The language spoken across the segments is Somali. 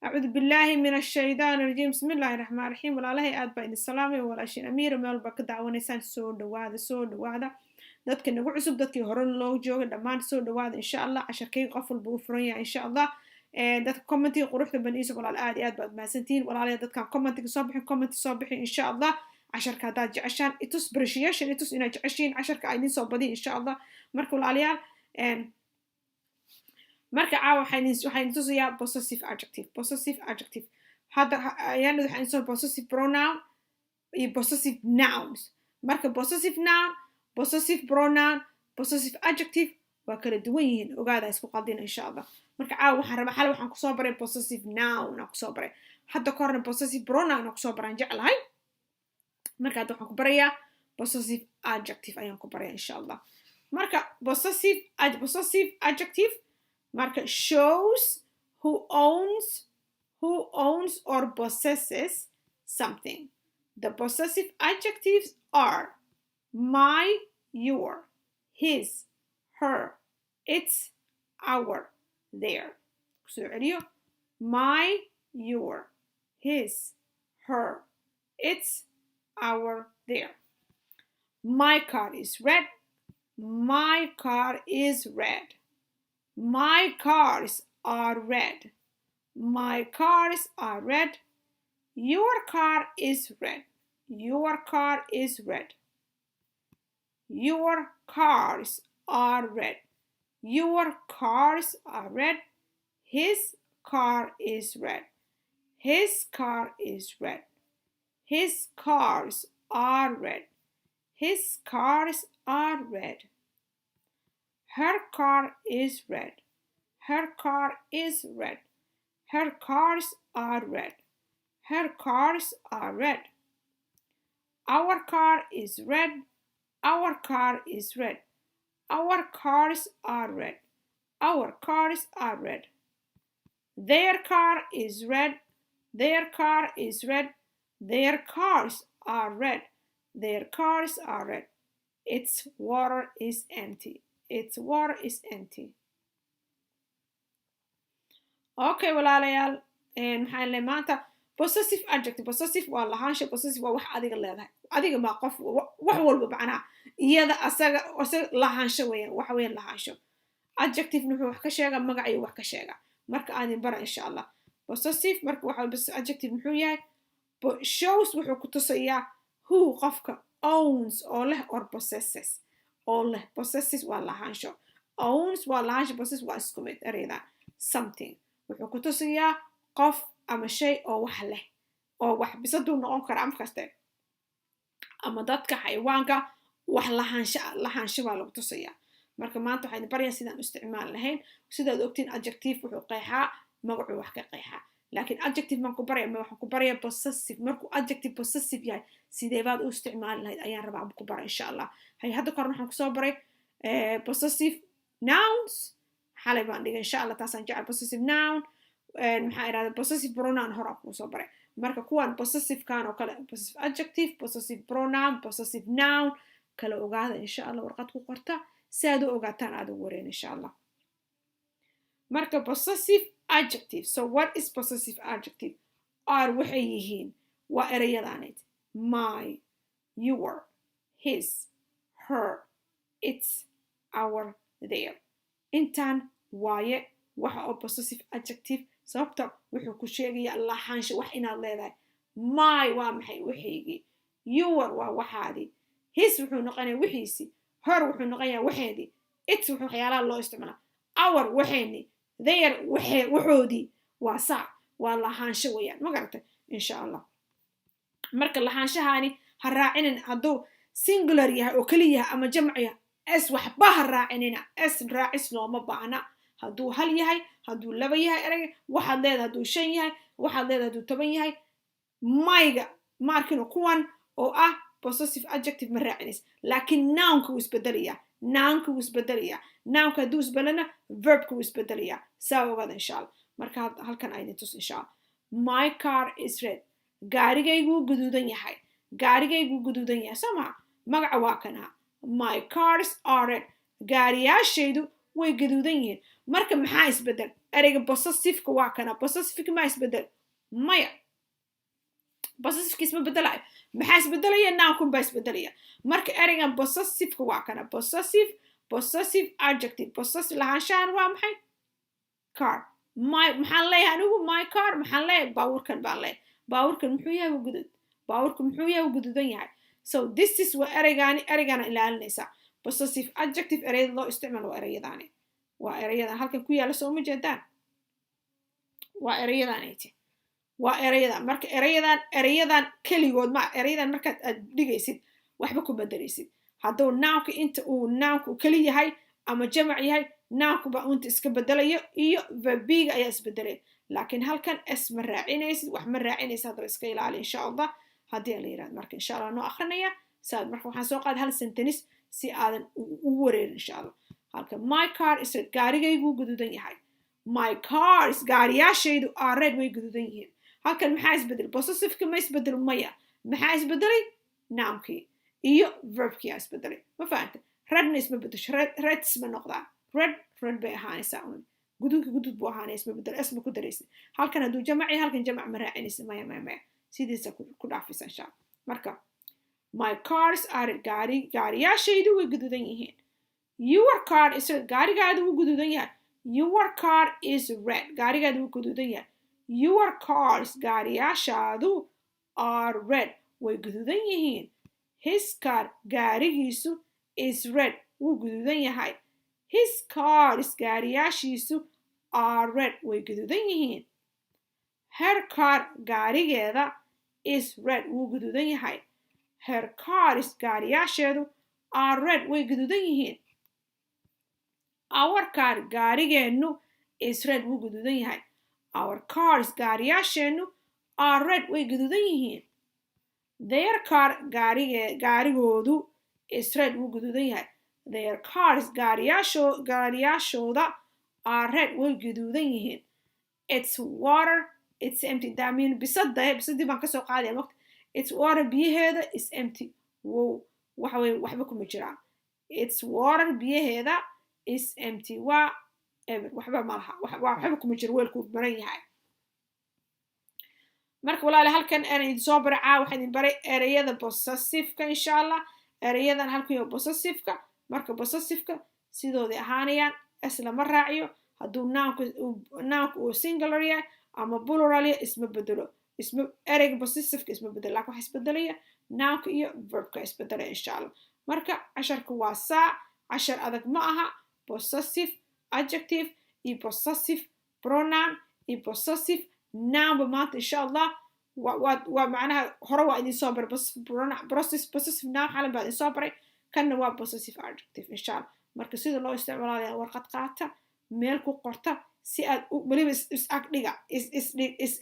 أعوذ بالله من الشيطان الرجيم بسم الله الرحمن الرحيم والله aad baa idin salaamay walaashin amiir meel baa ka daawanaysaan soo dhawaada dadka nagu cusub dadkii hore loo joogay dhammaan soo dhawaada insha Allah casharkay qof walba u furan yahay insha Allah dadka commentiga quruxda baniisa walaal aad iyo aad baad mahadsantihiin walaalayaal dadkan commentiga soo bixin insha Allah casharka haddaad jeceshaan itus appreciation itus inaad jeceshiin casharka ay idin soo badiin insha Allah marka walaalayaal marka waxaan tusayaa possessive adjective hadda ayaan waxaan soo possessive pronoun iyo possessive nouns marka possessive noun possessive pronoun possessive adjective waa kala duwan yihiin ogaada isku qaldina insha Allah marka waxaan rabaa xal waxaan ku soo baray possessive noun aan ku soo baray hadda ka horna possessive pronoun aan ku soo baran jeclahay marka hadda waxaan ku barayaa possessive adjective ayaan ku barayaa insha Allah marka possessive adjective marka shows who owns or possesses something. The possessive adjectives are my, your, his, her, its, our, their. So my, your, his, her, its, our, their. My car is red. My car is red. My cars are red. My cars are red. Your car is red. Your car is red. Your cars are red. Your cars are red. His car is red. His car is red. His cars are red. His cars are red. Her car is red. Her car is red. Her cars are red. Her cars are red. Our car is red. Our car is red. Our cars are red. Our cars are red. Their car is red. Their car is red. Their cars are red. Their cars are red. Its water is empty. Its water is empty. Okay, walaalayaal maxaan leeyahay maanta possessive adjective possessive waa lahaansho possessive waa wax adiga leedahay adiga ma qof wax walba macnaa iyada asaga lahaansho weeyaan wax weyn lahaansho adjective wuxuu wax ka sheegaa magac iyo wax ka sheegaa marka aan bara insha Allah possessive marka waxa adjective muxuu yahay shows wuxuu ku tusayaa who qofka owns oo leh or possesses oo leh possesses waa lahaansho owns waa lahaansho possesses waa isku mid ereyda something wuxuu ku tusayaa qof ama shay oo wax leh oo wax bisaduu noqon kara am kaste ama dadka xayawaanka wax lahaansho waa lagu tusayaa marka maanta waxaan barayaa sidaan u isticmaal lahayn sidaad ogtiin adjective wuxuu qeexaa magacu wax ka qeexaa laakiin adjective ma ku barayaa waxaan ku barayaa possessive markuu adjective possessive yahay sidee baad u isticmaali lahayd ayaan rabaa ku bara insha Allah hay hadda kor waxaan ku soo baray possessive nouns xalay baan dhigay insha Allah taasaan jecel possessive noun maxaa iraahdaa possessive pronoun hore ku soo baray marka kuwan possessive kan oo kale possessive adjective possessive pronoun possessive noun kala ogaada insha Allah warqad ku qorta si aad u ogaataan aad u wareen insha Allah marka possessive adjective so what is possessive adjective are waxay yihiin waa ereyadaanid my your his her its our their intaan waaye waxa oo possessive adjective sababta wuxuu ku sheegayaa lahaansho wax inaad leedahay my waa maxay waxeygii your waa waxaadii his wuxuu noqonayaa wixiisii her wuxuu noqonayaa waxeedii its wuxuu waxyaalaha loo isticmaalaa our waxeeni their waxoodii waa sac waa lahaansho weeyaan ma garatay insha Allah marka lahaanshahaani ha raacinin hadduu singular yahay oo kaliya yahay ama jamc yahay s waxba ha raacinina s raacis looma baahna hadduu hal yahay hadduu laba yahay erayga waxaad leedahay hadduu shan yahay waxaad leedahay hadduu 10 yahay mayga markino kuwan oo ah possessive adjective ma raacinis laakiin nounka wuu isbedelayaa nounka hadduu isbedlana verbka wuu isbedelayaa saa ogaada insha Allah marka halkan ayna tus insha Allah my car is red gaarigaygu guduudan yahay soo ma magaca waa kana my cars are red gaariyaashaydu way gaduudan yihiin marka maxaa isbedel ereyga possessiveka waa kana possessiveka ma isbedel maya possessiveka isma bedelayo maxaa isbedelaya noun baa isbedelaya marka ereygan possessiveka waa kana possessive adjective possessive lahaanshahan waa maxay car maxaan leeyahay anigu my car maxaan leeyahay baabuurkan baan leeyahay baabuurkan muxuu yahay gudud baabuurka muxuu yahay gududan yahay so this is wa ereygaana ilaalinaysa possessive adjective ereyada loo isticmaalo waa erayadan halkan ku yaala soo ma jeedaan waa erayadan marka erayadan keligood ma erayadan markaad aad dhigaysid waxba ku bedelaysid hadduu nounka inta uu nounku keli yahay ama jamac yahay nounku baa unta iska bedelayo iyo verbiga ayaa isbedelaya laakiin halkan s ma raacinaysid wax ma raacinaysid haddaba iska ilaali insha allah haddii la yirahdo marka insha allah noo akrinaya saad marka waxaan soo qaaday hal sentence si aadan ugu wareerin insha allah halka my car is red gaarigaygu guduudan yahay my cars gaariyaashaydu are red way guduudan yihiin halkan maxaa isbedel possessiveka ma isbedel maya maxaa isbedelay nounkii iyo verbkii aa isbedelay ma fahanta redna isma bedesho red isma noqdaa red bay ahaanaysaa un gudud buu ahaanaya isma bedel isma ku daraysid halkan hadduu jamac yahay halkan jamac ma raacinaysid maya sidiisa ku dhaafaysa insha allah marka my cars are gaariyaashaydu way guduudan yihiin your car is red gaarigaadu wuu guduudan yahay your car is red gaarigaadu wuu guduudan yahay your cars gaariyaashaadu are red way guduudan yihiin his car gaarigiisu is red wuu guduudan yahay his cars gaariyaashiisu are red way guduudan yihiin her car gaarigeeda is red wuu guduudan yahay her cars gaariyaasheedu are red way guduudan yihiin our car gaarigeennu is red wuu guduudan yahay our cars gaariyaasheennu are red way guduudan yihiin their car gaarigoodu is red wuu guduudan yahay their cars gaariyaashooda are red way guduudan yihiin it's water it's empty that mean bisadii baan kasoo qaadaya waqti it's water biyaheeda is empty wow waxa weeye waxba kuma jiraan it's water biyaheeda is empty waa ever waxba ma laha waxba kuma jiro weelku baran yahay marka walaal halkan aan idin soo baracaa waxaan idin baray ereyada possessiveka insha allah ereyadan halkan iyo possessiveka marka possessiveka sidoodii ahaanayaan isla ma raaciyo hadduu nounka uu singular yahay ama plural yahay isma bedelo ereyga possessiveka isma bedelo laakiin waxa isbedelaya nounka iyo verbka isbedelaya insha allah marka casharka waa cashar adag ma aha possessive adjective iyo possessive pronoun iyo possessive noun ba maanta insha allah waa macnaha hore waa idin soo baray possessive noun xalan baa idin soo baray kanna waa possessive adjective insha allah marka sida loo isticmaalaya warqad qaata meel ku qorta si aad weliba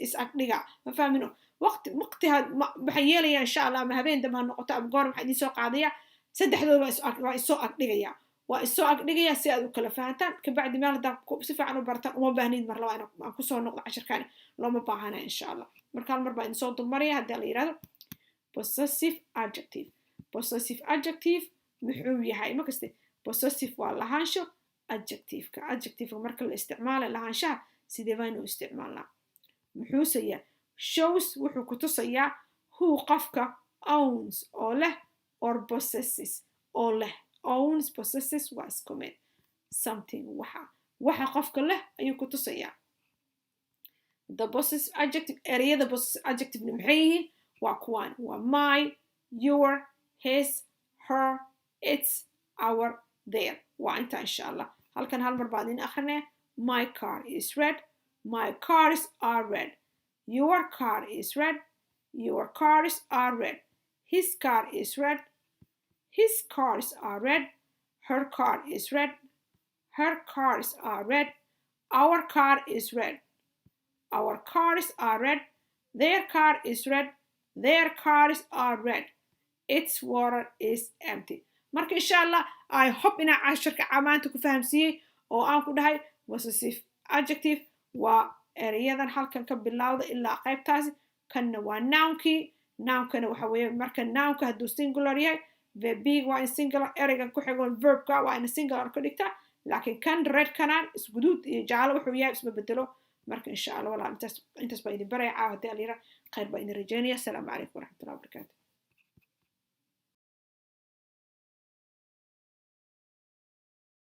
is agdhiga ma fahmino waqti waxaan yeelaya insha allah ama habeen dambe ha noqoto ama goor waxaa idin soo qaadaya saddexdooda waa isoo agdhigaya si aad u kala fahantaan kabacdi meel haddaa si fiican u bartaan uma baahnid mar laba aan kusoo noqdo cashirkaani looma baahanaya insha allah marka hal mar baa idin soo dulmaraya haddii la yirahdo possessive adjective muxuu yahay makaste possessive waa lahaansho adjectiveka marka la isticmaala lahaanshaha sidee baynu isticmaalnaa muxuuse yahay shows wuxuu ku tusayaa who qofka owns oo leh or possesses oo leh owns possesses waa isku mid something waxa qofka leh ayuu ku tusayaa the possessive adjective ereyada possessive adjective maxay yihiin waa kuwaan waa my your his her its our their waa inta insha allah halkan hal mar baan idin akrinaya my car is red my cars are red your car is red your cars are red his car is red his cars are red her car is red her cars are red our car is red our cars are red their car is red their cars are red its water is empty marka insha allah I hope inaa cashirka maanta ku fahamsiiyey oo aan ku dhahay possessive adjective waa ereyadan halkan ka bilowda ilaa qaybtaasi kanna waa nounkana waxa weeye marka nounka hadduu singular yahay verbiga waa in singular ereygan ku xigoon verbka waa in singular ka dhigtaa laakiin kan red canal isguduud iyo jaalo wuxuu yahay isma bedelo marka insha allah walaal intaas baa idin baraya caawa haddii alyara khayr baa idin rajeynaya asalaamu calaykum waraxmatullahi wabarakaatu